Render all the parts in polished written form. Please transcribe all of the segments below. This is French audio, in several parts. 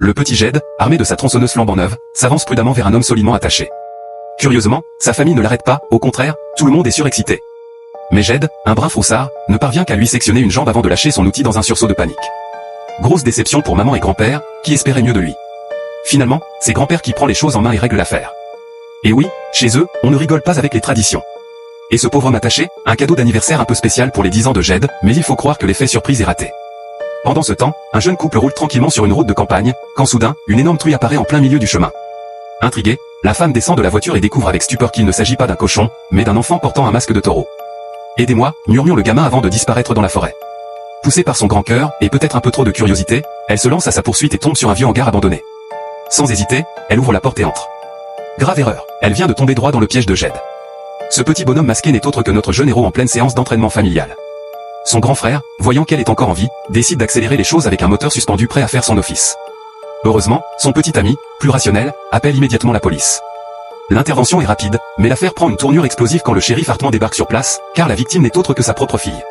Le petit Jed, armé de sa tronçonneuse flambant neuve, s'avance prudemment vers un homme solidement attaché. Curieusement, sa famille ne l'arrête pas, au contraire, tout le monde est surexcité. Mais Jed, un brin froussard, ne parvient qu'à lui sectionner une jambe avant de lâcher son outil dans un sursaut de panique. Grosse déception pour maman et grand-père, qui espéraient mieux de lui. Finalement, c'est grand-père qui prend les choses en main et règle l'affaire. Et oui, chez eux, on ne rigole pas avec les traditions. Et ce pauvre homme attaché, un cadeau d'anniversaire un peu spécial pour les 10 ans de Jed, mais il faut croire que l'effet surprise est raté. Pendant ce temps, un jeune couple roule tranquillement sur une route de campagne, quand soudain, une énorme truie apparaît en plein milieu du chemin. Intriguée, la femme descend de la voiture et découvre avec stupeur qu'il ne s'agit pas d'un cochon, mais d'un enfant portant un masque de taureau. « Aidez-moi » murmure le gamin avant de disparaître dans la forêt. Poussée par son grand cœur, et peut-être un peu trop de curiosité, elle se lance à sa poursuite et tombe sur un vieux hangar abandonné. Sans hésiter, elle ouvre la porte et entre. Grave erreur, elle vient de tomber droit dans le piège de Jed. Ce petit bonhomme masqué n'est autre que notre jeune héros en pleine séance d'entraînement familial. Son grand frère, voyant qu'elle est encore en vie, décide d'accélérer les choses avec un moteur suspendu prêt à faire son office. Heureusement, son petit ami, plus rationnel, appelle immédiatement la police. L'intervention est rapide, mais l'affaire prend une tournure explosive quand le shérif Hartman débarque sur place, car la victime n'est autre que sa propre fille.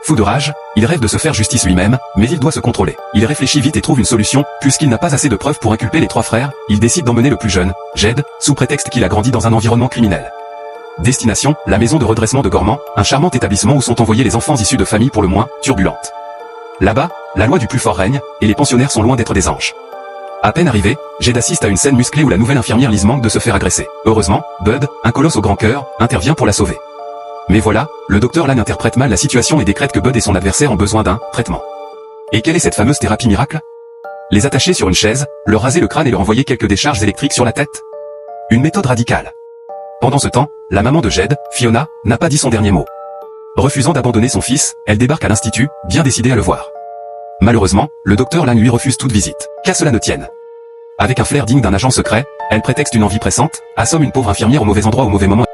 Fou de rage, il rêve de se faire justice lui-même, mais il doit se contrôler. Il réfléchit vite et trouve une solution, puisqu'il n'a pas assez de preuves pour inculper les 3 frères, il décide d'emmener le plus jeune, Jed, sous prétexte qu'il a grandi dans un environnement criminel. Destination, la maison de redressement de Gormand, un charmant établissement où sont envoyés les enfants issus de familles pour le moins turbulentes. Là-bas, la loi du plus fort règne, et les pensionnaires sont loin d'être des anges. À peine arrivé, Jed assiste à une scène musclée où la nouvelle infirmière Liz manque de se faire agresser. Heureusement, Bud, un colosse au grand cœur, intervient pour la sauver. Mais voilà, le docteur Lane interprète mal la situation et décrète que Bud et son adversaire ont besoin d'un traitement. Et quelle est cette fameuse thérapie miracle? Les attacher sur une chaise, leur raser le crâne et leur envoyer quelques décharges électriques sur la tête? Une méthode radicale. Pendant ce temps, la maman de Jed, Fiona, n'a pas dit son dernier mot. Refusant d'abandonner son fils, elle débarque à l'institut, bien décidée à le voir. Malheureusement, le docteur Lane lui refuse toute visite, qu'à cela ne tienne. Avec un flair digne d'un agent secret, elle prétexte une envie pressante, assomme une pauvre infirmière au mauvais endroit au mauvais moment.